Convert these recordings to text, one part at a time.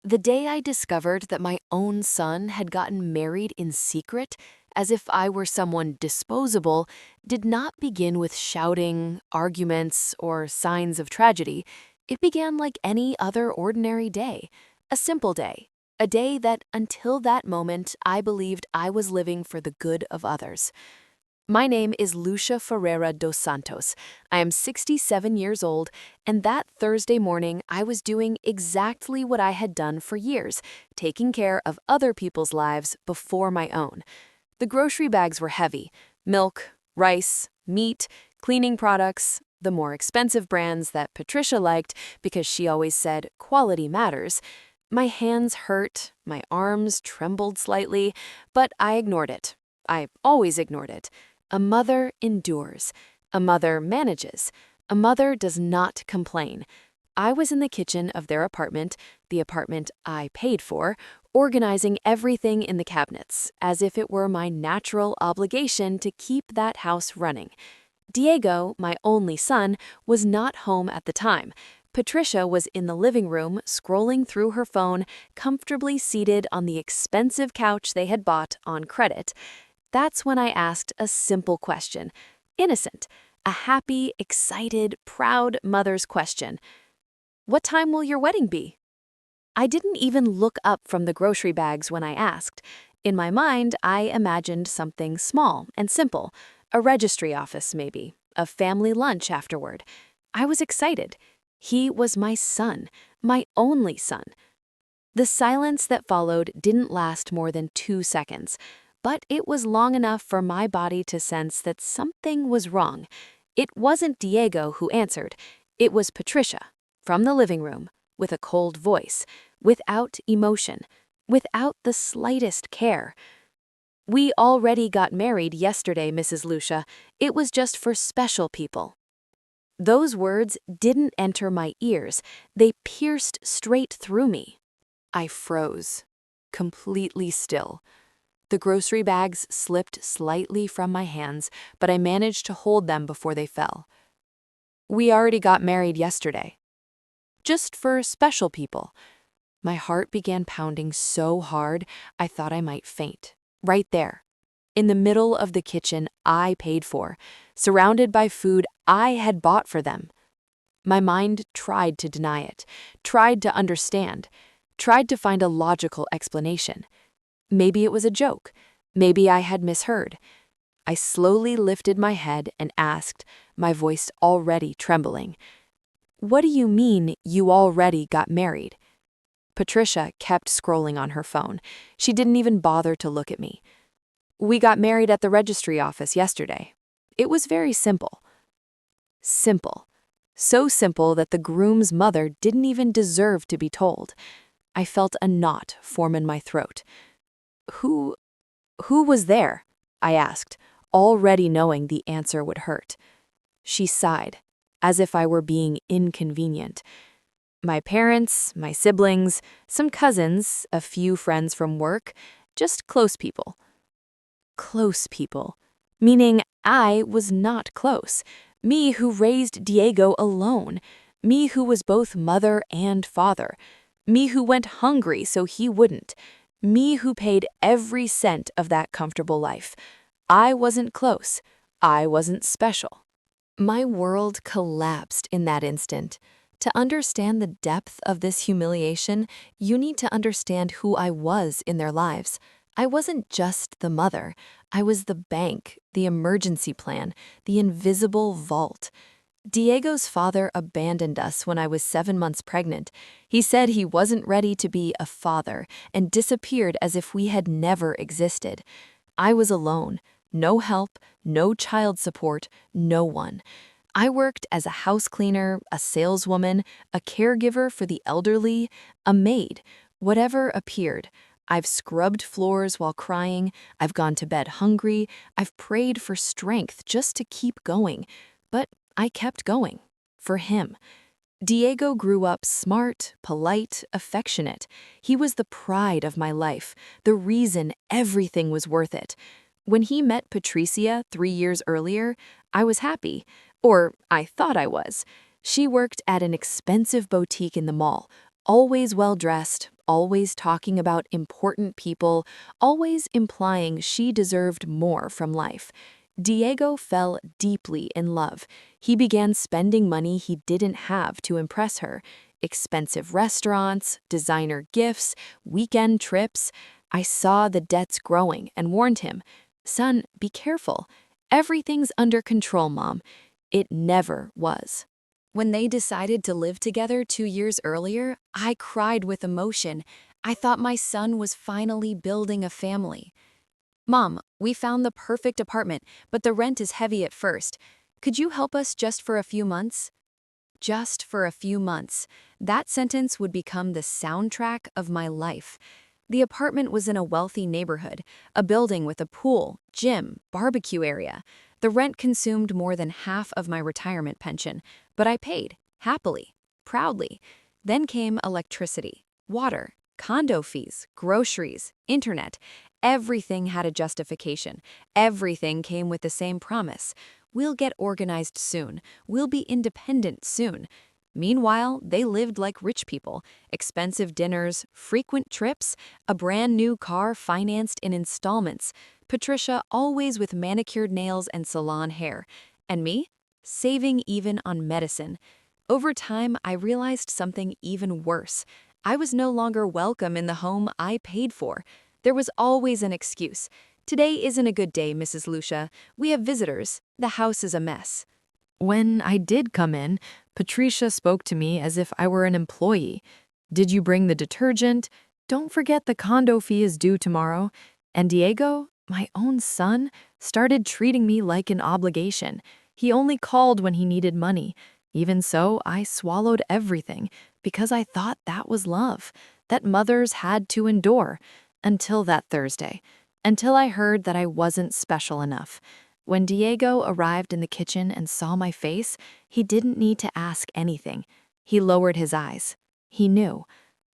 The day I discovered that my own son had gotten married in secret, as if I were someone disposable, did not begin with shouting, arguments, or signs of tragedy. It began like any other ordinary day, a simple day, a day that, until that moment, I believed I was living for the good of others. My name is Lucia Ferreira dos Santos. I am 67 years old, and that Thursday morning I was doing exactly what I had done for years, taking care of other people's lives before my own. The grocery bags were heavy: milk, rice, meat, cleaning products, the more expensive brands that Patricia liked because she always said quality matters. My hands hurt, my arms trembled slightly, but I ignored it. I always ignored it. A mother endures. A mother manages. A mother does not complain. I was in the kitchen of their apartment, the apartment I paid for, organizing everything in the cabinets, as if it were my natural obligation to keep that house running. Diego, my only son, was not home at the time. Patricia was in the living room, scrolling through her phone, comfortably seated on the expensive couch they had bought on credit. That's when I asked a simple question. Innocent. A happy, excited, proud mother's question. What time will your wedding be? I didn't even look up from the grocery bags when I asked. In my mind, I imagined something small and simple. A registry office, maybe. A family lunch afterward. I was excited. He was my son. My only son. The silence that followed didn't last more than 2 seconds. But it was long enough for my body to sense that something was wrong. It wasn't Diego who answered. It was Patricia, from the living room, with a cold voice, without emotion, without the slightest care. "We already got married yesterday, Mrs. Lucia. It was just for special people." Those words didn't enter my ears. They pierced straight through me. I froze, completely still. The grocery bags slipped slightly from my hands, but I managed to hold them before they fell. "We already got married yesterday. Just for special people." My heart began pounding so hard I thought I might faint. Right there, in the middle of the kitchen I paid for, surrounded by food I had bought for them. My mind tried to deny it, tried to understand, tried to find a logical explanation. Maybe it was a joke. Maybe I had misheard. I slowly lifted my head and asked, my voice already trembling, "What do you mean you already got married?" Patricia kept scrolling on her phone. She didn't even bother to look at me. "We got married at the registry office yesterday. It was very simple." Simple. So simple that the groom's mother didn't even deserve to be told. I felt a knot form in my throat. Who was there?" I asked, already knowing the answer would hurt. She sighed, as if I were being inconvenient. "My parents, my siblings, some cousins, a few friends from work, just close people." Close people. Meaning I was not close. Me who raised Diego alone. Me who was both mother and father. Me who went hungry so he wouldn't. Me who paid every cent of that comfortable life. I wasn't close. I wasn't special. My world collapsed in that instant. To understand the depth of this humiliation, you need to understand who I was in their lives. I wasn't just the mother. I was the bank, the emergency plan, the invisible vault. Diego's father abandoned us when I was 7 months pregnant. He said he wasn't ready to be a father and disappeared as if we had never existed. I was alone. No help, no child support, no one. I worked as a house cleaner, a saleswoman, a caregiver for the elderly, a maid, whatever appeared. I've scrubbed floors while crying. I've gone to bed hungry. I've prayed for strength just to keep going. But I kept going. For him. Diego grew up smart, polite, affectionate. He was the pride of my life, the reason everything was worth it. When he met Patricia 3 years earlier, I was happy. Or I thought I was. She worked at an expensive boutique in the mall, Always well-dressed, always talking about important people, always implying she deserved more from life. Diego fell deeply in love. He began spending money he didn't have to impress her. Expensive restaurants, designer gifts, weekend trips. I saw the debts growing and warned him, "Son, be careful. Everything's under control, Mom." It never was. When they decided to live together 2 years earlier, I cried with emotion. I thought my son was finally building a family. "Mom, we found the perfect apartment, but the rent is heavy at first. Could you help us just for a few months?" Just for a few months. That sentence would become the soundtrack of my life. The apartment was in a wealthy neighborhood, a building with a pool, gym, barbecue area. The rent consumed more than half of my retirement pension, but I paid, happily, proudly. Then came electricity, water, condo fees, groceries, internet. Everything had a justification. Everything came with the same promise. We'll get organized soon. We'll be independent soon. Meanwhile, they lived like rich people. Expensive dinners, frequent trips, a brand new car financed in installments. Patricia always with manicured nails and salon hair. And me? Saving even on medicine. Over time, I realized something even worse. I was no longer welcome in the home I paid for. There was always an excuse. "Today isn't a good day, Mrs. Lucia. We have visitors. The house is a mess." When I did come in, Patricia spoke to me as if I were an employee. "Did you bring the detergent? Don't forget the condo fee is due tomorrow." And Diego, my own son, started treating me like an obligation. He only called when he needed money. Even so, I swallowed everything because I thought that was love, that mothers had to endure. Until that Thursday. Until I heard that I wasn't special enough. When Diego arrived in the kitchen and saw my face, he didn't need to ask anything. He lowered his eyes. He knew.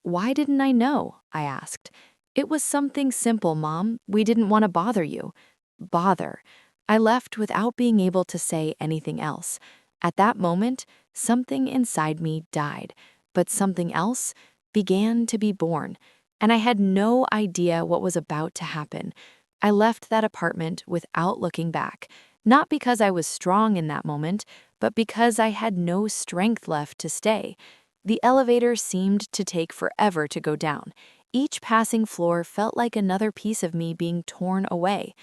"Why didn't I know?" I asked. "It was something simple, Mom. We didn't want to bother you." Bother. I left without being able to say anything else. At that moment, something inside me died, but something else began to be born, and I had no idea what was about to happen. I left that apartment without looking back, not because I was strong in that moment, but because I had no strength left to stay. The elevator seemed to take forever to go down. Each passing floor felt like another piece of me being torn away.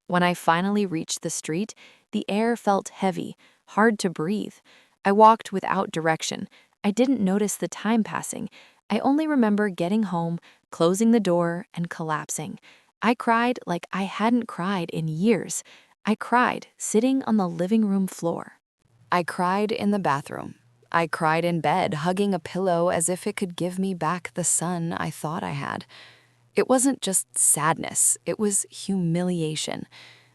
When I finally reached the street, the air felt heavy, hard to breathe. I walked without direction. I didn't notice the time passing. I only remember getting home, closing the door, and collapsing. I cried like I hadn't cried in years. I cried sitting on the living room floor. I cried in the bathroom. I cried in bed, hugging a pillow as if it could give me back the son I thought I had. It wasn't just sadness, it was humiliation.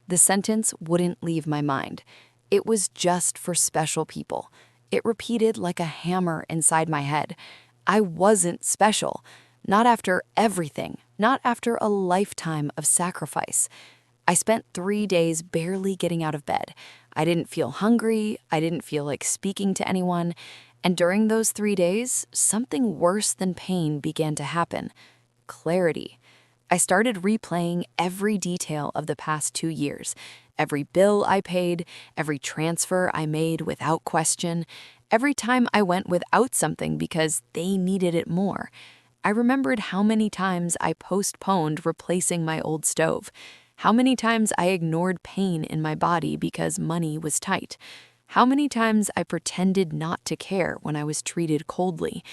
The sentence wouldn't leave my mind. It was just for special people. It repeated like a hammer inside my head. I wasn't special. Not after everything, not after a lifetime of sacrifice. I spent 3 days barely getting out of bed. I didn't feel hungry, I didn't feel like speaking to anyone, and during those 3 days, something worse than pain began to happen. Clarity. I started replaying every detail of the past 2 years. Every bill I paid, every transfer I made without question, every time I went without something because they needed it more. I remembered how many times I postponed replacing my old stove, how many times I ignored pain in my body because money was tight, how many times I pretended not to care when I was treated coldly,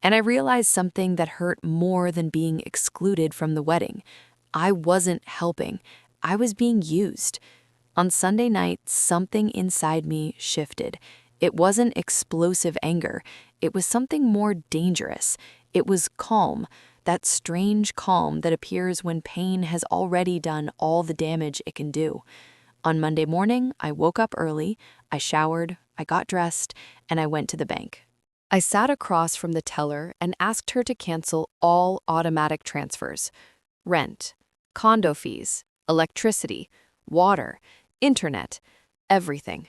and I realized something that hurt more than being excluded from the wedding. I wasn't helping. I was being used. On Sunday night, something inside me shifted. It wasn't explosive anger. It was something more dangerous. It was calm, that strange calm that appears when pain has already done all the damage it can do. On Monday morning, I woke up early, I showered, I got dressed, and I went to the bank. I sat across from the teller and asked her to cancel all automatic transfers. Rent, condo fees, electricity, water, internet, everything.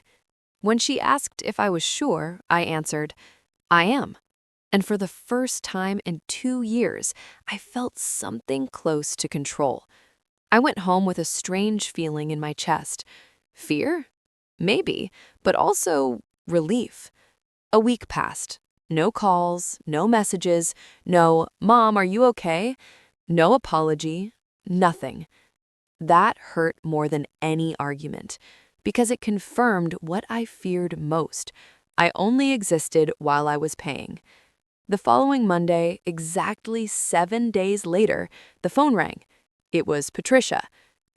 When she asked if I was sure, I answered, "I am." And for the first time in 2 years, I felt something close to control. I went home with a strange feeling in my chest. Fear? Maybe, but also relief. A week passed. No calls, no messages, no, "Mom, are you okay?" No apology, nothing. That hurt more than any argument, because it confirmed what I feared most. I only existed while I was paying. The following Monday, exactly 7 days later, the phone rang. It was Patricia.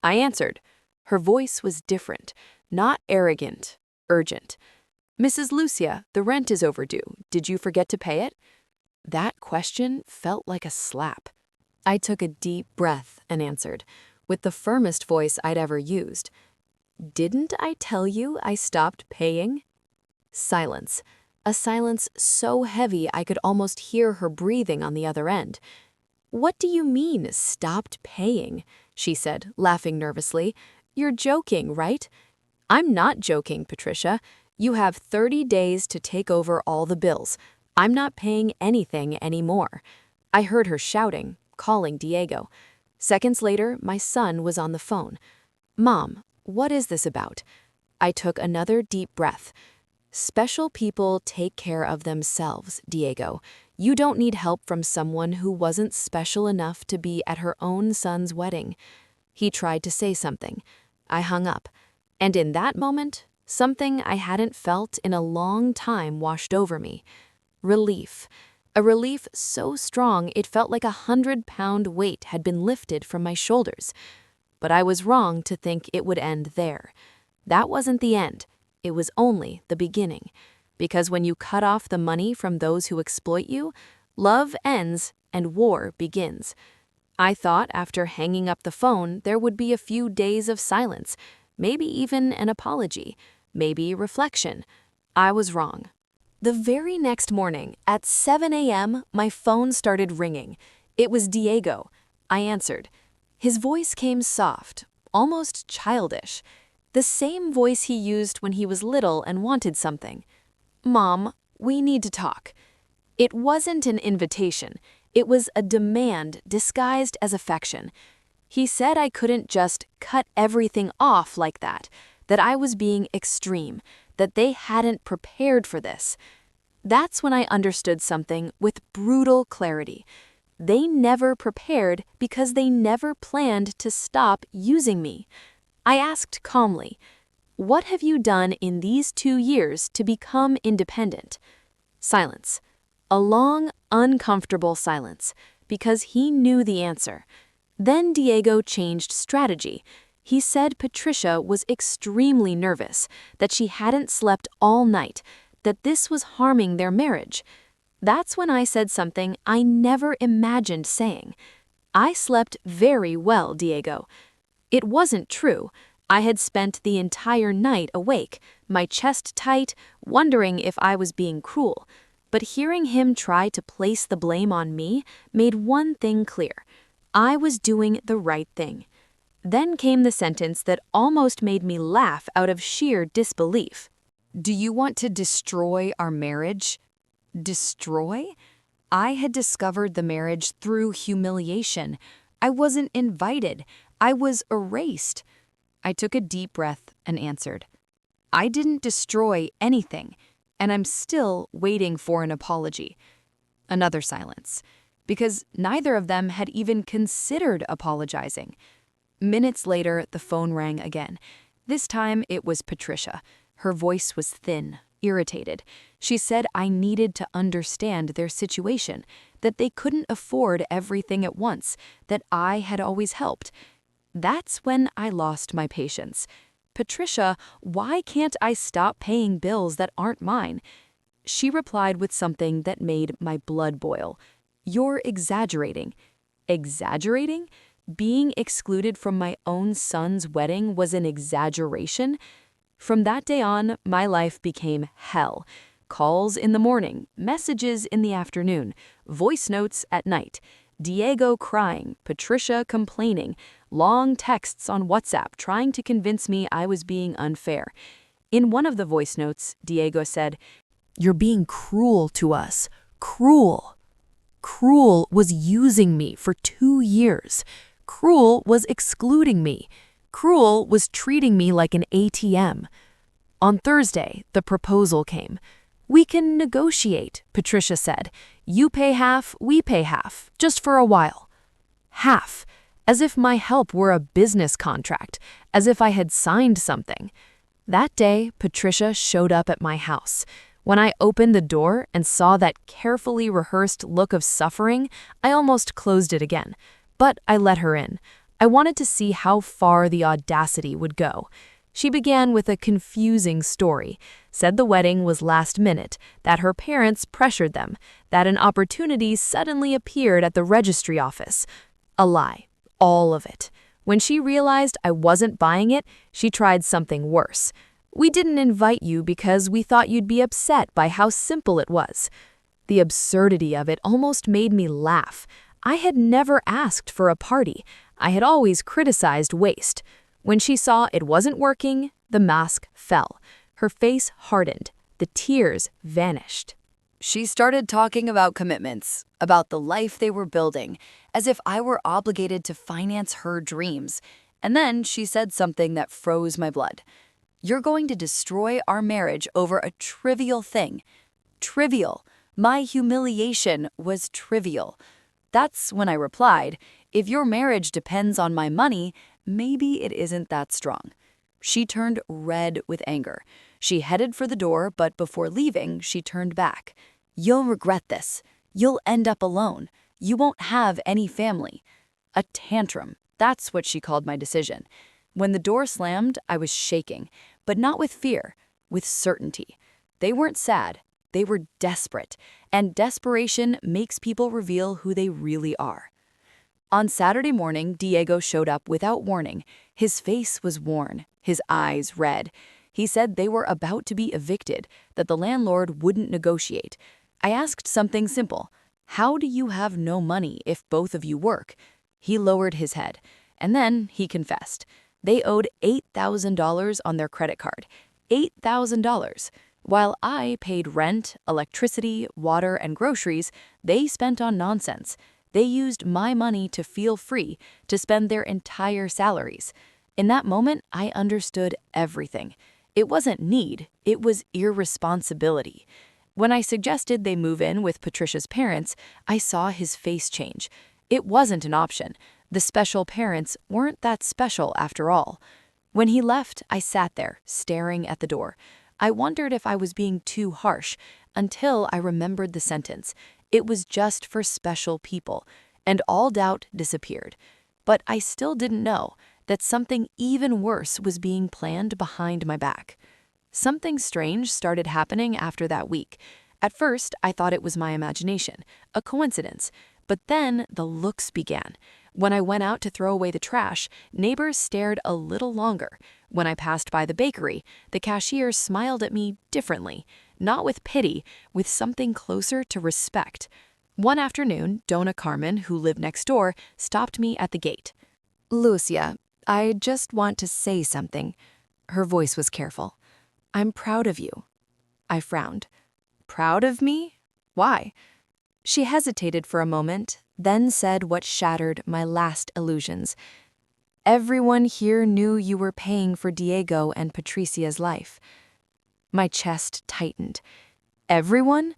I answered. Her voice was different, not arrogant, urgent. "Mrs. Lucia, the rent is overdue. Did you forget to pay it?" That question felt like a slap. I took a deep breath and answered, with the firmest voice I'd ever used. "Didn't I tell you I stopped paying?" Silence. A silence so heavy I could almost hear her breathing on the other end. "What do you mean, stopped paying?" she said, laughing nervously. "You're joking, right?" "I'm not joking, Patricia. You have 30 days to take over all the bills. I'm not paying anything anymore." I heard her shouting, calling Diego. Seconds later, my son was on the phone. "Mom, what is this about?" I took another deep breath. "Special people take care of themselves, Diego. You don't need help from someone who wasn't special enough to be at her own son's wedding." He tried to say something. I hung up. And in that moment, something I hadn't felt in a long time washed over me. Relief. A relief so strong it felt like 100-pound weight had been lifted from my shoulders. But I was wrong to think it would end there. That wasn't the end. It was only the beginning. Because when you cut off the money from those who exploit you, love ends and war begins. I thought after hanging up the phone there would be a few days of silence, maybe even an apology, maybe reflection. I was wrong. The very next morning, at 7 a.m., my phone started ringing. It was Diego. I answered. His voice came soft, almost childish. The same voice he used when he was little and wanted something. "Mom, we need to talk." It wasn't an invitation. It was a demand disguised as affection. He said I couldn't just cut everything off like that I was being extreme, that they hadn't prepared for this. That's when I understood something with brutal clarity. They never prepared because they never planned to stop using me. I asked calmly, "What have you done in these 2 years to become independent?" Silence. A long, uncomfortable silence, because he knew the answer. Then Diego changed strategy. He said Patricia was extremely nervous, that she hadn't slept all night, that this was harming their marriage. That's when I said something I never imagined saying. "I slept very well, Diego." It wasn't true. I had spent the entire night awake, my chest tight, wondering if I was being cruel. But hearing him try to place the blame on me made one thing clear. I was doing the right thing. Then came the sentence that almost made me laugh out of sheer disbelief. "Do you want to destroy our marriage?" Destroy? I had discovered the marriage through humiliation. I wasn't invited. I was erased. I took a deep breath and answered. "I didn't destroy anything, and I'm still waiting for an apology." Another silence, because neither of them had even considered apologizing. Minutes later, the phone rang again. This time, it was Patricia. Her voice was thin, irritated. She said I needed to understand their situation, that they couldn't afford everything at once, that I had always helped. That's when I lost my patience. "Patricia, why can't I stop paying bills that aren't mine?" She replied with something that made my blood boil. "You're exaggerating." Exaggerating? Being excluded from my own son's wedding was an exaggeration? From that day on, my life became hell. Calls in the morning, messages in the afternoon, voice notes at night, Diego crying, Patricia complaining, long texts on WhatsApp trying to convince me I was being unfair. In one of the voice notes, Diego said, "You're being cruel to us. Cruel. Cruel was using me for 2 years. Cruel was excluding me. Cruel was treating me like an ATM. On Thursday, the proposal came. "We can negotiate," Patricia said. "You pay half, we pay half, just for a while." Half, as if my help were a business contract, as if I had signed something. That day, Patricia showed up at my house. When I opened the door and saw that carefully rehearsed look of suffering, I almost closed it again. But I let her in. I wanted to see how far the audacity would go. She began with a confusing story, said the wedding was last minute, that her parents pressured them, that an opportunity suddenly appeared at the registry office. A lie, all of it. When she realized I wasn't buying it, she tried something worse. "We didn't invite you because we thought you'd be upset by how simple it was." The absurdity of it almost made me laugh. I had never asked for a party. I had always criticized waste. When she saw it wasn't working, the mask fell. Her face hardened. The tears vanished. She started talking about commitments, about the life they were building, as if I were obligated to finance her dreams. And then she said something that froze my blood. "You're going to destroy our marriage over a trivial thing." Trivial. My humiliation was trivial. That's when I replied, "If your marriage depends on my money, maybe it isn't that strong." She turned red with anger. She headed for the door, but before leaving, she turned back. "You'll regret this. You'll end up alone. You won't have any family." A tantrum. That's what she called my decision. When the door slammed, I was shaking, but not with fear, with certainty. They weren't sad. They were desperate, and desperation makes people reveal who they really are. On Saturday morning, Diego showed up without warning. His face was worn, his eyes red. He said they were about to be evicted, that the landlord wouldn't negotiate. I asked something simple. "How do you have no money if both of you work?" He lowered his head, and then he confessed. They owed $8,000 on their credit card. $8,000. While I paid rent, electricity, water, and groceries, they spent on nonsense. They used my money to feel free, to spend their entire salaries. In that moment, I understood everything. It wasn't need, it was irresponsibility. When I suggested they move in with Patricia's parents, I saw his face change. It wasn't an option. The special parents weren't that special after all. When he left, I sat there, staring at the door. I wondered if I was being too harsh, until I remembered the sentence. It was just for special people, and all doubt disappeared. But I still didn't know that something even worse was being planned behind my back. Something strange started happening after that week. At first, I thought it was my imagination, a coincidence. But then the looks began. When I went out to throw away the trash, neighbors stared a little longer. When I passed by the bakery, the cashier smiled at me differently, not with pity, with something closer to respect. One afternoon, Donna Carmen, who lived next door, stopped me at the gate. "Lucia, I just want to say something." Her voice was careful. "I'm proud of you." I frowned. "Proud of me? Why?" She hesitated for a moment, then said what shattered my last illusions. "Everyone here knew you were paying for Diego and Patricia's life." My chest tightened. "Everyone?"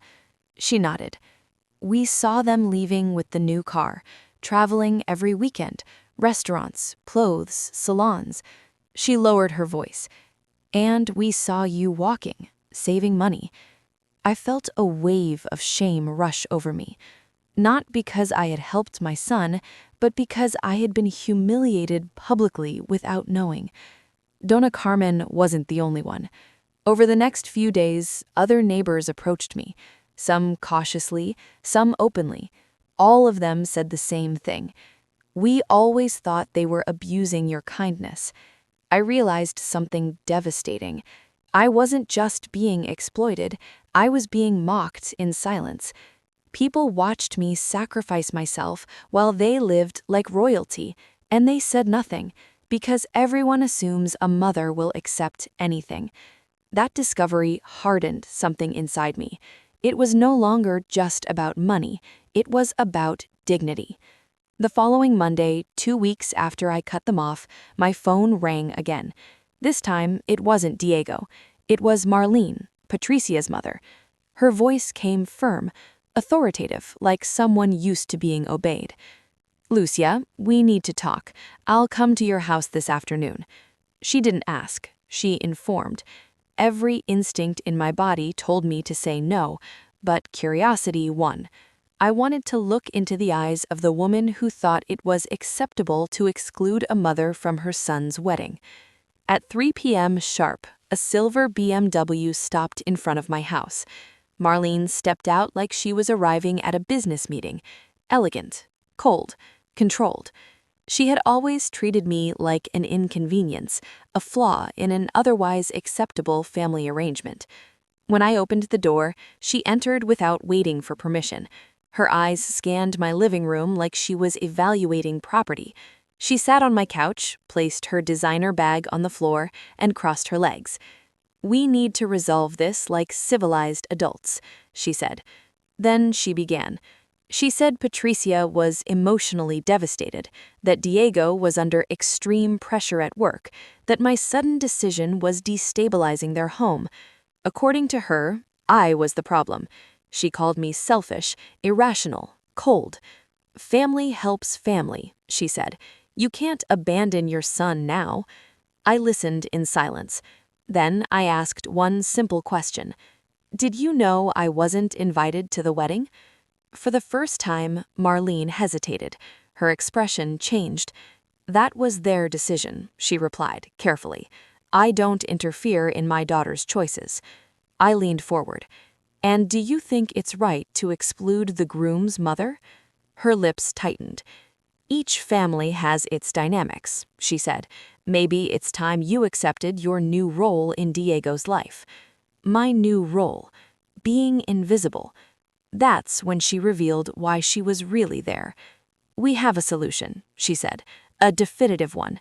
She nodded. "We saw them leaving with the new car, traveling every weekend, restaurants, clothes, salons." She lowered her voice. "And we saw you walking, saving money." I felt a wave of shame rush over me. Not because I had helped my son, but because I had been humiliated publicly without knowing. Donna Carmen wasn't the only one. Over the next few days, other neighbors approached me, some cautiously, some openly. All of them said the same thing. "We always thought they were abusing your kindness." I realized something devastating. I wasn't just being exploited, I was being mocked in silence. People watched me sacrifice myself while they lived like royalty, and they said nothing, because everyone assumes a mother will accept anything. That discovery hardened something inside me. It was no longer just about money, it was about dignity. The following Monday, 2 weeks after I cut them off, my phone rang again. This time, it wasn't Diego. It was Marlene, Patricia's mother. Her voice came firm, authoritative, like someone used to being obeyed. "Lucia, we need to talk. I'll come to your house this afternoon." She didn't ask. She informed. Every instinct in my body told me to say no, but curiosity won. I wanted to look into the eyes of the woman who thought it was acceptable to exclude a mother from her son's wedding. At 3 p.m. sharp, a silver BMW stopped in front of my house. Marlene stepped out like she was arriving at a business meeting. Elegant, cold, controlled. She had always treated me like an inconvenience, a flaw in an otherwise acceptable family arrangement. When I opened the door, she entered without waiting for permission. Her eyes scanned my living room like she was evaluating property. She sat on my couch, placed her designer bag on the floor, and crossed her legs. "We need to resolve this like civilized adults," she said. Then she began. She said Patricia was emotionally devastated, that Diego was under extreme pressure at work, that my sudden decision was destabilizing their home. According to her, I was the problem. She called me selfish, irrational, cold. "Family helps family," she said. "You can't abandon your son now." I listened in silence. Then I asked one simple question. "Did you know I wasn't invited to the wedding?" For the first time, Marlene hesitated. Her expression changed. "That was their decision," she replied, carefully. "I don't interfere in my daughter's choices." I leaned forward. "And do you think it's right to exclude the groom's mother?" Her lips tightened. "Each family has its dynamics," she said. "Maybe it's time you accepted your new role in Diego's life." My new role. Being invisible. That's when she revealed why she was really there. "We have a solution," she said. "A definitive one."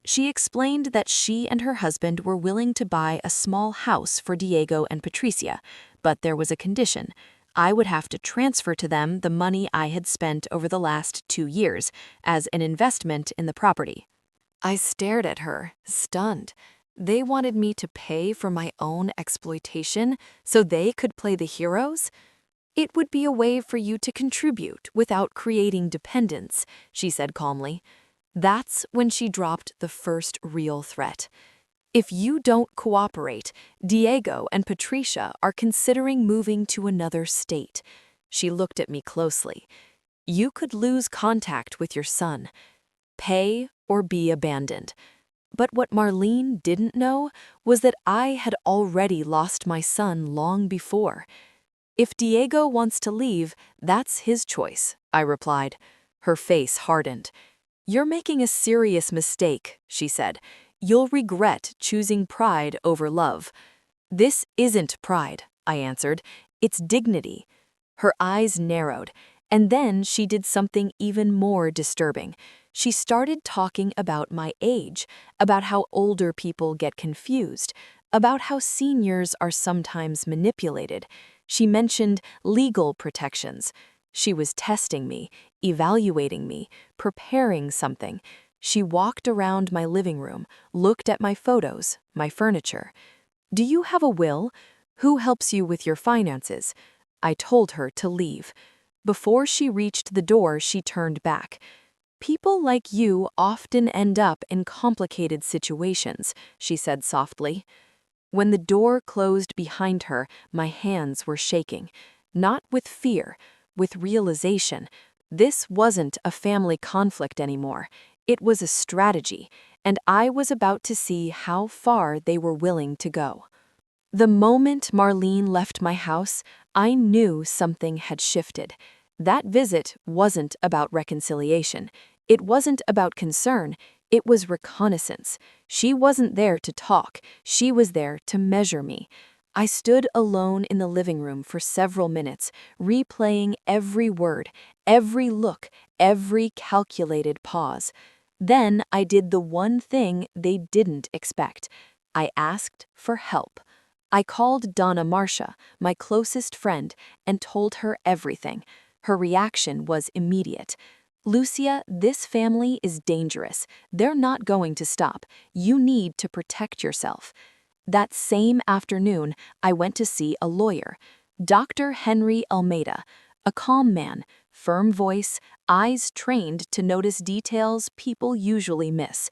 She explained that she and her husband were willing to buy a small house for Diego and Patricia, but there was a condition. I would have to transfer to them the money I had spent over the last 2 years as an investment in the property. I stared at her, stunned. They wanted me to pay for my own exploitation so they could play the heroes? "It would be a way for you to contribute without creating dependence," she said calmly. That's when she dropped the first real threat. "If you don't cooperate, Diego and Patricia are considering moving to another state." She looked at me closely. "You could lose contact with your son. Pay or be abandoned." But what Marlene didn't know was that I had already lost my son long before. "If Diego wants to leave, that's his choice," I replied. Her face hardened. "You're making a serious mistake," she said. "You'll regret choosing pride over love." "This isn't pride," I answered. "It's dignity." Her eyes narrowed, and then she did something even more disturbing. She started talking about my age, about how older people get confused, about how seniors are sometimes manipulated. She mentioned legal protections. She was testing me, evaluating me, preparing something. She walked around my living room, looked at my photos, my furniture. "Do you have a will? Who helps you with your finances?" I told her to leave. Before she reached the door, she turned back. "People like you often end up in complicated situations," she said softly. When the door closed behind her, my hands were shaking. Not with fear, with realization. This wasn't a family conflict anymore. It was a strategy, and I was about to see how far they were willing to go. The moment Marlene left my house, I knew something had shifted. That visit wasn't about reconciliation. It wasn't about concern. It was reconnaissance. She wasn't there to talk. She was there to measure me. I stood alone in the living room for several minutes, replaying every word, every look, every calculated pause. Then I did the one thing they didn't expect. I asked for help. I called Donna Marcia, my closest friend, and told her everything. Her reaction was immediate. Lucia, this family is dangerous. They're not going to stop. You need to protect yourself. That same afternoon, I went to see a lawyer, Dr. Henry Almeida, a calm man, firm voice, eyes trained to notice details people usually miss.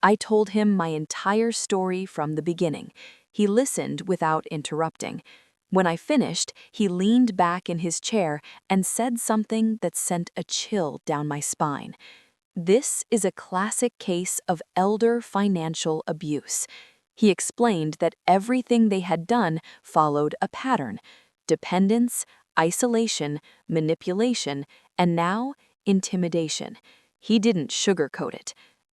I told him my entire story from the beginning. He listened without interrupting. When I finished, he leaned back in his chair and said something that sent a chill down my spine. This is a classic case of elder financial abuse. He explained that everything they had done followed a pattern: dependence, isolation, manipulation, and now intimidation. He didn't sugarcoat it.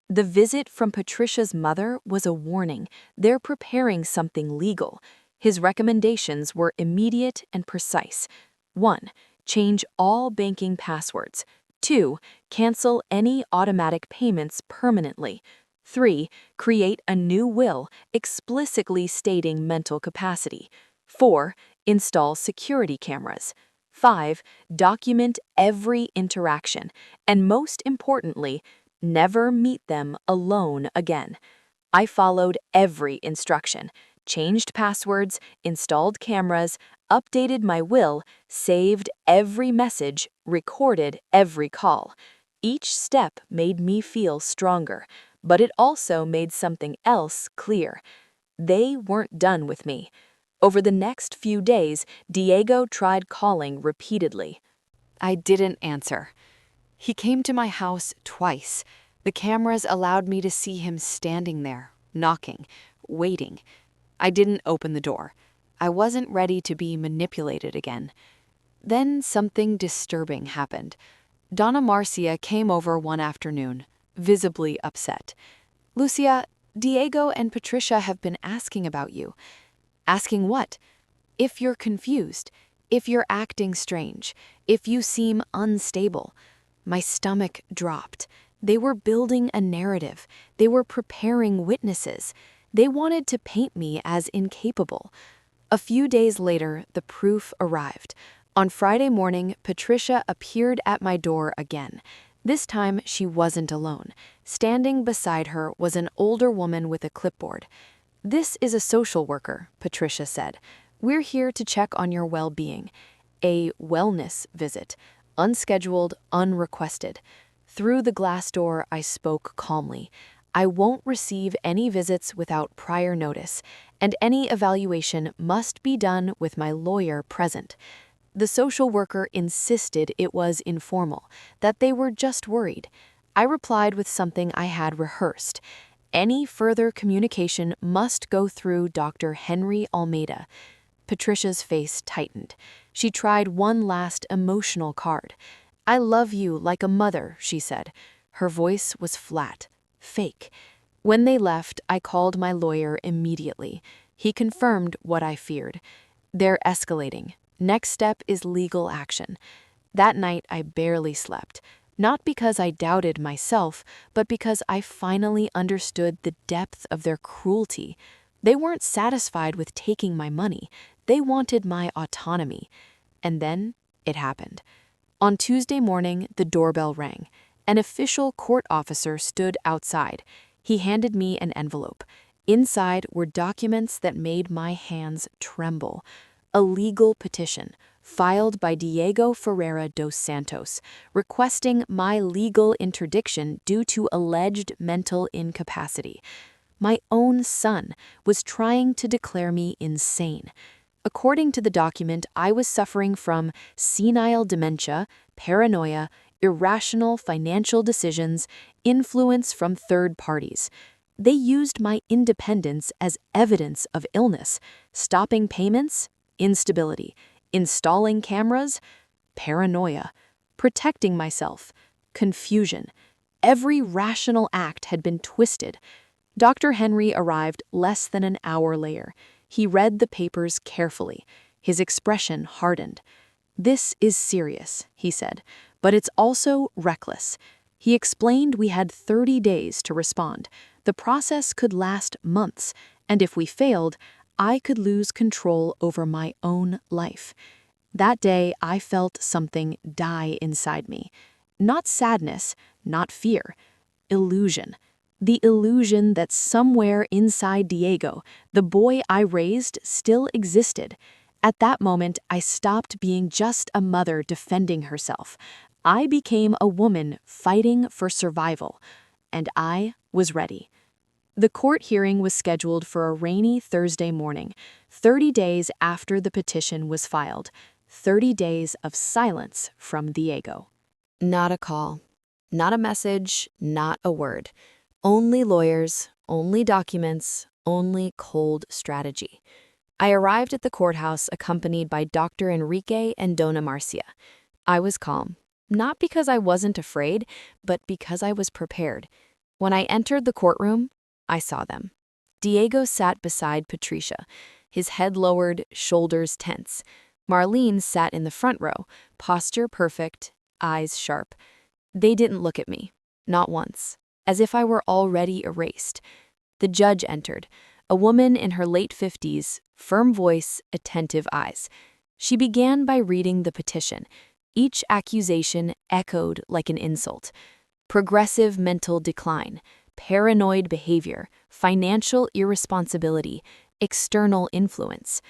The visit from Patricia's mother was a warning. They're preparing something legal. His recommendations were immediate and precise. 1. Change all banking passwords. 2. Cancel any automatic payments permanently. 3. Create a new will explicitly stating mental capacity. 4. Install security cameras. 5. Document every interaction. And most importantly, never meet them alone again. I followed every instruction, changed passwords, installed cameras, updated my will, saved every message, recorded every call. Each step made me feel stronger, but it also made something else clear. They weren't done with me. Over the next few days, Diego tried calling repeatedly. I didn't answer. He came to my house twice. The cameras allowed me to see him standing there, knocking, waiting. I didn't open the door. I wasn't ready to be manipulated again. Then something disturbing happened. Donna Marcia came over one afternoon, visibly upset. Lucia, Diego and Patricia have been asking about you. Asking what? If you're confused, if you're acting strange, if you seem unstable. My stomach dropped. They were building a narrative. They were preparing witnesses. They wanted to paint me as incapable. A few days later, the proof arrived. On Friday morning, Patricia appeared at my door again. This time, she wasn't alone. Standing beside her was an older woman with a clipboard. "This is a social worker," Patricia said. "We're here to check on your well-being." A wellness visit. Unscheduled, unrequested. Through the glass door, I spoke calmly. I won't receive any visits without prior notice, and any evaluation must be done with my lawyer present. The social worker insisted it was informal, that they were just worried. I replied with something I had rehearsed. Any further communication must go through Dr. Henry Almeida. Patricia's face tightened. She tried one last emotional card. "I love you like a mother," she said. Her voice was flat, fake. When they left, I called my lawyer immediately. He confirmed what I feared. They're escalating. Next step is legal action. That night, I barely slept. Not because I doubted myself, but because I finally understood the depth of their cruelty. They weren't satisfied with taking my money. They wanted my autonomy. And then it happened. On Tuesday morning, the doorbell rang. An official court officer stood outside. He handed me an envelope. Inside were documents that made my hands tremble. A legal petition, filed by Diego Ferreira dos Santos, requesting my legal interdiction due to alleged mental incapacity. My own son was trying to declare me insane. According to the document, I was suffering from senile dementia, paranoia, irrational financial decisions, influence from third parties. They used my independence as evidence of illness, stopping payments, instability, installing cameras, paranoia, protecting myself, confusion. Every rational act had been twisted. Dr. Henry arrived less than an hour later. He read the papers carefully. His expression hardened. "This is serious," he said, "but it's also reckless." He explained we had 30 days to respond. The process could last months, and if we failed, I could lose control over my own life. That day, I felt something die inside me. Not sadness, not fear, illusion. The illusion that somewhere inside Diego, the boy I raised, still existed. At that moment, I stopped being just a mother defending herself. I became a woman fighting for survival. And I was ready. The court hearing was scheduled for a rainy Thursday morning, 30 days after the petition was filed. 30 days of silence from Diego. Not a call, not a message, not a word. Only lawyers, only documents, only cold strategy. I arrived at the courthouse accompanied by Dr. Enrique and Dona Marcia. I was calm, not because I wasn't afraid, but because I was prepared. When I entered the courtroom, I saw them. Diego sat beside Patricia, his head lowered, shoulders tense. Marlene sat in the front row, posture perfect, eyes sharp. They didn't look at me, not once, as if I were already erased. The judge entered, a woman in her late 50s, firm voice, attentive eyes. She began by reading the petition. Each accusation echoed like an insult. Progressive mental decline, paranoid behavior, financial irresponsibility, external influence.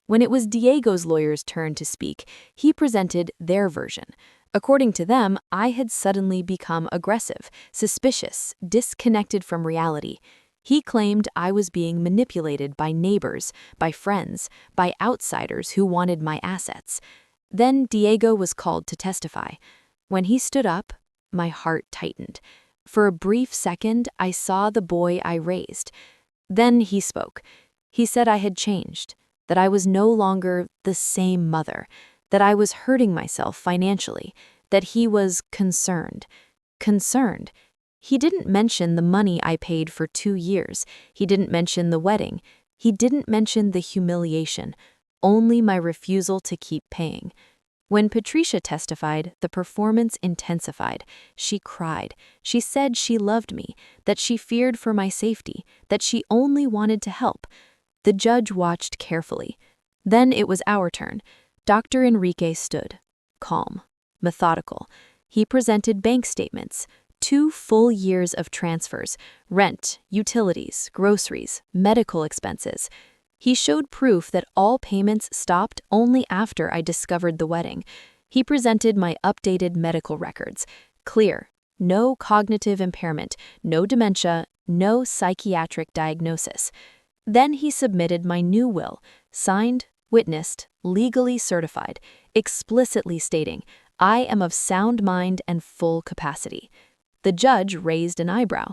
When it was Diego's lawyer's turn to speak, he presented their version. According to them, I had suddenly become aggressive, suspicious, disconnected from reality. He claimed I was being manipulated by neighbors, by friends, by outsiders who wanted my assets. Then Diego was called to testify. When he stood up, my heart tightened. For a brief second, I saw the boy I raised. Then he spoke. He said I had changed, that I was no longer the same mother, that I was hurting myself financially, that he was concerned. Concerned. He didn't mention the money I paid for 2 years. He didn't mention the wedding. He didn't mention the humiliation, only my refusal to keep paying. When Patricia testified, the performance intensified. She cried. She said she loved me, that she feared for my safety, that she only wanted to help. The judge watched carefully. Then it was our turn. Dr. Enrique stood, calm, methodical. He presented bank statements, 2 full years of transfers, rent, utilities, groceries, medical expenses. He showed proof that all payments stopped only after I discovered the wedding. He presented my updated medical records. Clear. No cognitive impairment, no dementia, no psychiatric diagnosis. Then he submitted my new will, signed, witnessed, legally certified, explicitly stating, I am of sound mind and full capacity. The judge raised an eyebrow.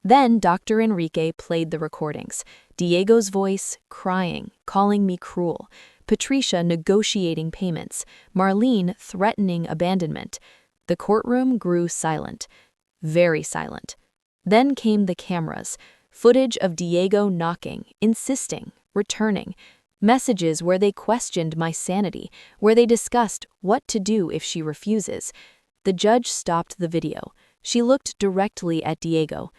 Then Dr. Enrique played the recordings. Diego's voice, crying, calling me cruel. Patricia negotiating payments. Marlene threatening abandonment. The courtroom grew silent. Very silent. Then came the cameras. Footage of Diego knocking, insisting, returning. Messages where they questioned my sanity, where they discussed what to do if she refuses. The judge stopped the video. She looked directly at Diego.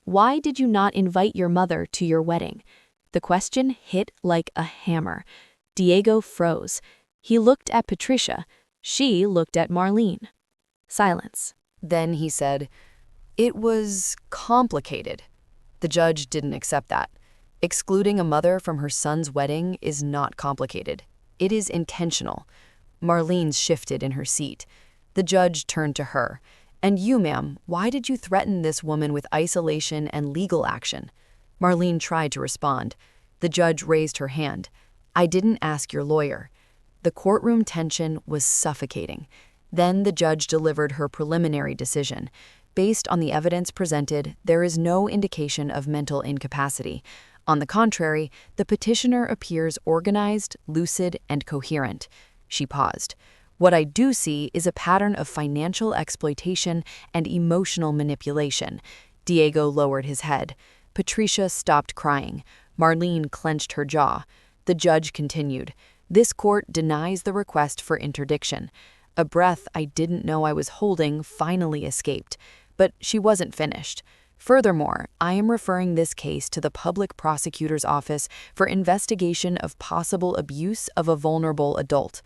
Why did you not invite your mother to your wedding? The question hit like a hammer. Diego froze. He looked at Patricia. She looked at Marlene. Silence. Then he said, "It was complicated." The judge didn't accept that. Excluding a mother from her son's wedding is not complicated. It is intentional. Marlene shifted in her seat. The judge turned to her. "And you, ma'am, why did you threaten this woman with isolation and legal action?" Marlene tried to respond. The judge raised her hand. "I didn't ask your lawyer." The courtroom tension was suffocating. Then the judge delivered her preliminary decision. Based on the evidence presented, there is no indication of mental incapacity. On the contrary, the petitioner appears organized, lucid, and coherent. She paused. "What I do see is a pattern of financial exploitation and emotional manipulation." Diego lowered his head. Patricia stopped crying. Marlene clenched her jaw. The judge continued. "This court denies the request for interdiction." A breath I didn't know I was holding finally escaped. But she wasn't finished. Furthermore, I am referring this case to the Public Prosecutor's Office for investigation of possible abuse of a vulnerable adult.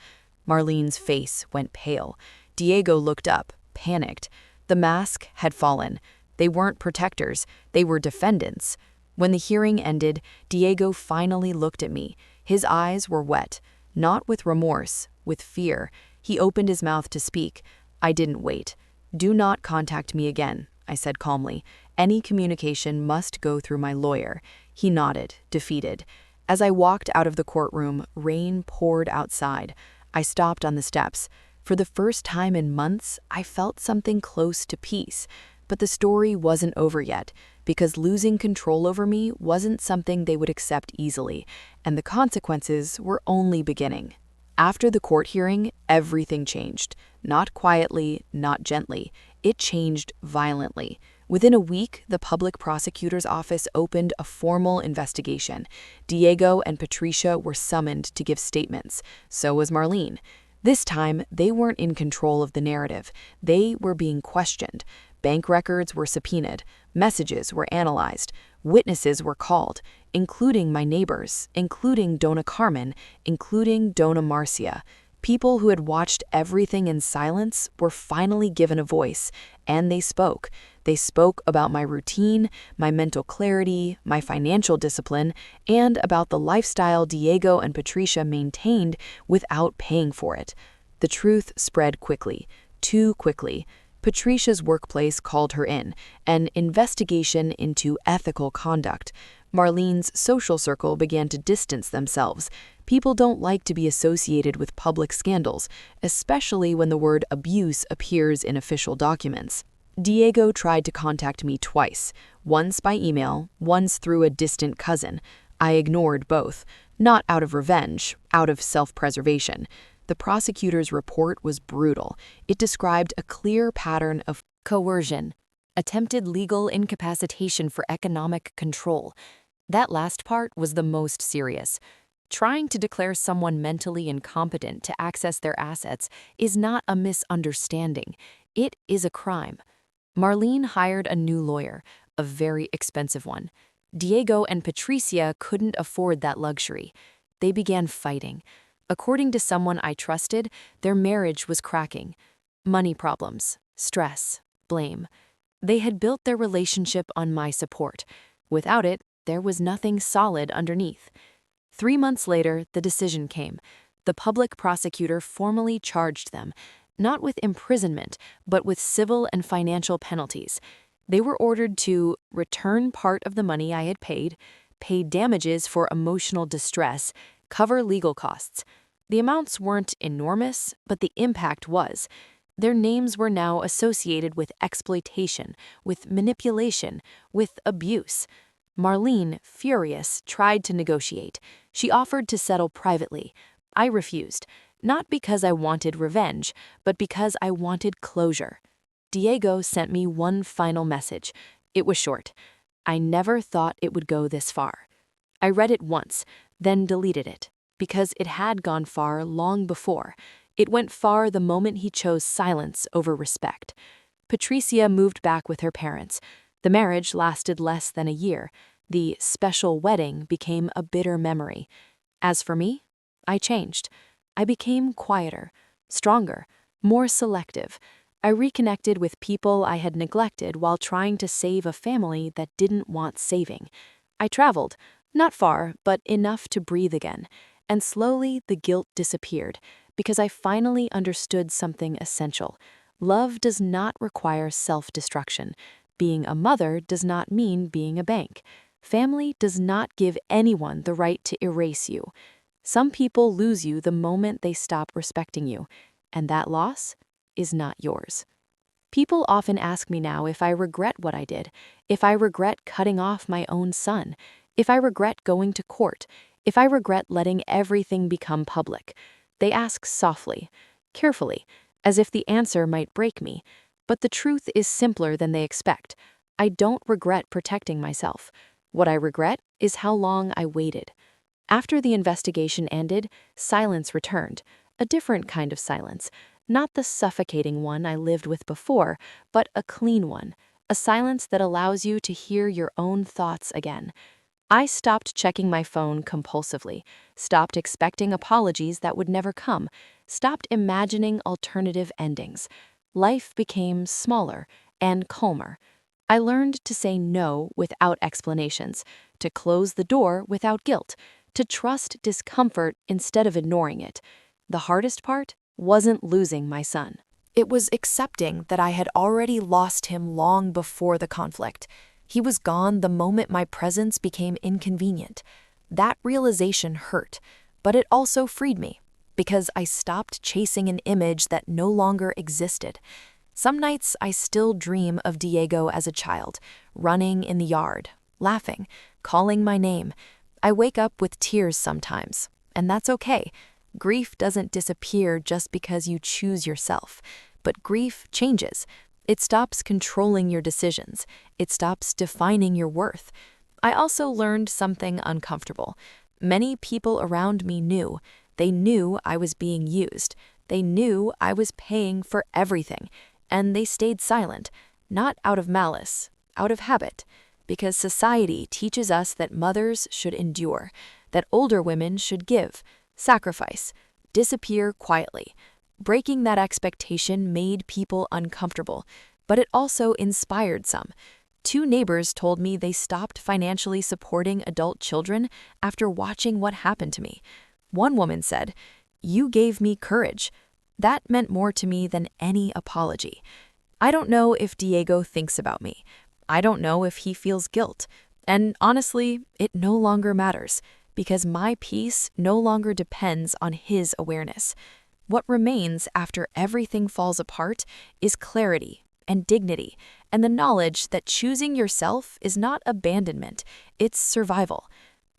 Marlene's face went pale. Diego looked up, panicked. The mask had fallen. They weren't protectors, they were defendants. When the hearing ended, Diego finally looked at me. His eyes were wet, not with remorse, with fear. He opened his mouth to speak. I didn't wait. "Do not contact me again," I said calmly. "Any communication must go through my lawyer." He nodded, defeated. As I walked out of the courtroom, rain poured outside. I stopped on the steps. For the first time in months, I felt something close to peace. But the story wasn't over yet, because losing control over me wasn't something they would accept easily, and the consequences were only beginning. After the court hearing, everything changed. Not quietly, not gently. It changed violently. Within a week, the public prosecutor's office opened a formal investigation. Diego and Patricia were summoned to give statements. So was Marlene. This time, they weren't in control of the narrative. They were being questioned. Bank records were subpoenaed, messages were analyzed, witnesses were called, including my neighbors, including Dona Carmen, including Dona Marcia. People who had watched everything in silence were finally given a voice, and they spoke. They spoke about my routine, my mental clarity, my financial discipline, and about the lifestyle Diego and Patricia maintained without paying for it. The truth spread quickly, too quickly. Patricia's workplace called her in, an investigation into ethical conduct. Marlene's social circle began to distance themselves. People don't like to be associated with public scandals, especially when the word abuse appears in official documents. Diego tried to contact me twice, once by email, once through a distant cousin. I ignored both, not out of revenge, out of self-preservation. The prosecutor's report was brutal. It described a clear pattern of coercion, attempted legal incapacitation for economic control. That last part was the most serious. Trying to declare someone mentally incompetent to access their assets is not a misunderstanding. It is a crime. Marlene hired a new lawyer, a very expensive one. Diego and Patricia couldn't afford that luxury. They began fighting. According to someone I trusted, their marriage was cracking. Money problems, stress, blame. They had built their relationship on my support. Without it, there was nothing solid underneath. 3 months later, the decision came. The public prosecutor formally charged them, not with imprisonment, but with civil and financial penalties. They were ordered to return part of the money I had paid, pay damages for emotional distress, cover legal costs. The amounts weren't enormous, but the impact was. Their names were now associated with exploitation, with manipulation, with abuse. Marlene, furious, tried to negotiate. She offered to settle privately. I refused, not because I wanted revenge, but because I wanted closure. Diego sent me one final message. It was short. I never thought it would go this far. I read it once, then deleted it, because it had gone far long before. It went far the moment he chose silence over respect. Patricia moved back with her parents. The marriage lasted less than a year. The special wedding became a bitter memory. As for me, I changed. I became quieter, stronger, more selective. I reconnected with people I had neglected while trying to save a family that didn't want saving. I traveled, not far, but enough to breathe again. And slowly the guilt disappeared, because I finally understood something essential. Love does not require self-destruction. Being a mother does not mean being a bank. Family does not give anyone the right to erase you. Some people lose you the moment they stop respecting you, and that loss is not yours. People often ask me now if I regret what I did, if I regret cutting off my own son, if I regret going to court, if I regret letting everything become public. They ask softly, carefully, as if the answer might break me. But the truth is simpler than they expect. I don't regret protecting myself. What I regret is how long I waited. After the investigation ended, silence returned, a different kind of silence, not the suffocating one I lived with before, but a clean one, a silence that allows you to hear your own thoughts again. I stopped checking my phone compulsively, stopped expecting apologies that would never come, stopped imagining alternative endings. Life became smaller and calmer. I learned to say no without explanations, to close the door without guilt, to trust discomfort instead of ignoring it. The hardest part wasn't losing my son. It was accepting that I had already lost him long before the conflict. He was gone the moment my presence became inconvenient. That realization hurt, but it also freed me, because I stopped chasing an image that no longer existed. Some nights I still dream of Diego as a child, running in the yard, laughing, calling my name. I wake up with tears sometimes, and that's okay. Grief doesn't disappear just because you choose yourself, but grief changes. It stops controlling your decisions. It stops defining your worth. I also learned something uncomfortable. Many people around me knew. They knew I was being used. They knew I was paying for everything. And they stayed silent, not out of malice, out of habit. Because society teaches us that mothers should endure, that older women should give, sacrifice, disappear quietly. Breaking that expectation made people uncomfortable, but it also inspired some. 2 neighbors told me they stopped financially supporting adult children after watching what happened to me. One woman said, "You gave me courage." That meant more to me than any apology. I don't know if Diego thinks about me. I don't know if he feels guilt. And honestly, it no longer matters, because my peace no longer depends on his awareness. What remains after everything falls apart is clarity and dignity, and the knowledge that choosing yourself is not abandonment, it's survival.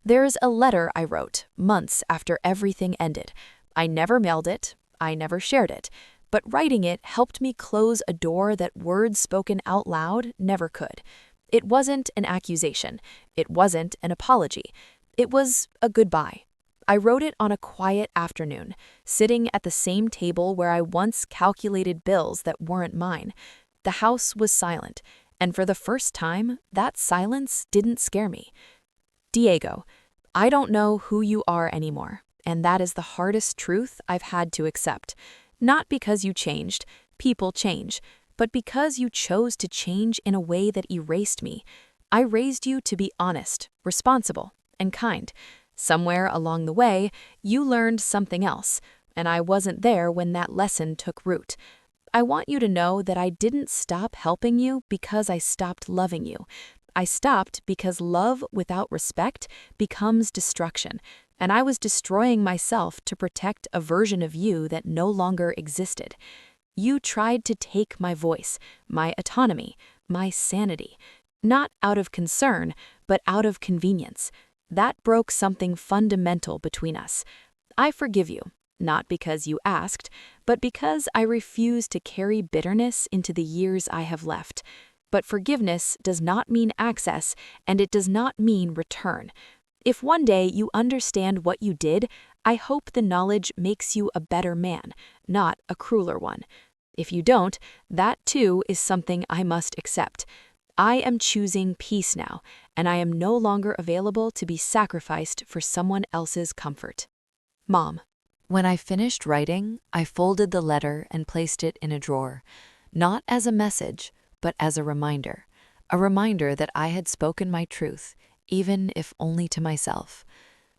There's a letter I wrote months after everything ended. I never mailed it, I never shared it, but writing it helped me close a door that words spoken out loud never could. It wasn't an accusation, it wasn't an apology, it was a goodbye. I wrote it on a quiet afternoon, sitting at the same table where I once calculated bills that weren't mine. The house was silent, and for the first time, that silence didn't scare me. Diego, I don't know who you are anymore, and that is the hardest truth I've had to accept. Not because you changed, people change, but because you chose to change in a way that erased me. I raised you to be honest, responsible, and kind. Somewhere along the way, you learned something else, and I wasn't there when that lesson took root. I want you to know that I didn't stop helping you because I stopped loving you. I stopped because love without respect becomes destruction, and I was destroying myself to protect a version of you that no longer existed. You tried to take my voice, my autonomy, my sanity, not out of concern, but out of convenience. That broke something fundamental between us. I forgive you, not because you asked, but because I refuse to carry bitterness into the years I have left. But forgiveness does not mean access, and it does not mean return. If one day you understand what you did, I hope the knowledge makes you a better man, not a crueler one. If you don't, that too is something I must accept. I am choosing peace now, and I am no longer available to be sacrificed for someone else's comfort. Mom. When I finished writing, I folded the letter and placed it in a drawer, not as a message, but as a reminder that I had spoken my truth, even if only to myself.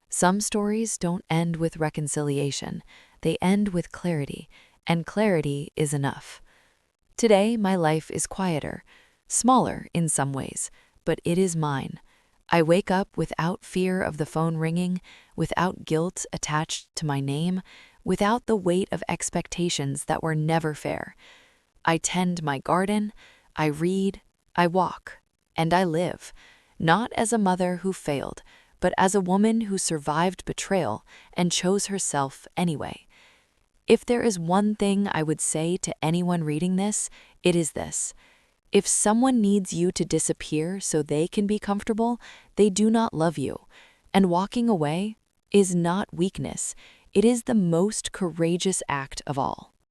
Some stories don't end with reconciliation, they end with clarity, and clarity is enough. Today, my life is quieter, smaller in some ways, but it is mine. I wake up without fear of the phone ringing, without guilt attached to my name, without the weight of expectations that were never fair. I tend my garden, I read, I walk, and I live, not as a mother who failed, but as a woman who survived betrayal and chose herself anyway. If there is one thing I would say to anyone reading this, it is this. If someone needs you to disappear so they can be comfortable, they do not love you. And walking away is not weakness. It is the most courageous act of all.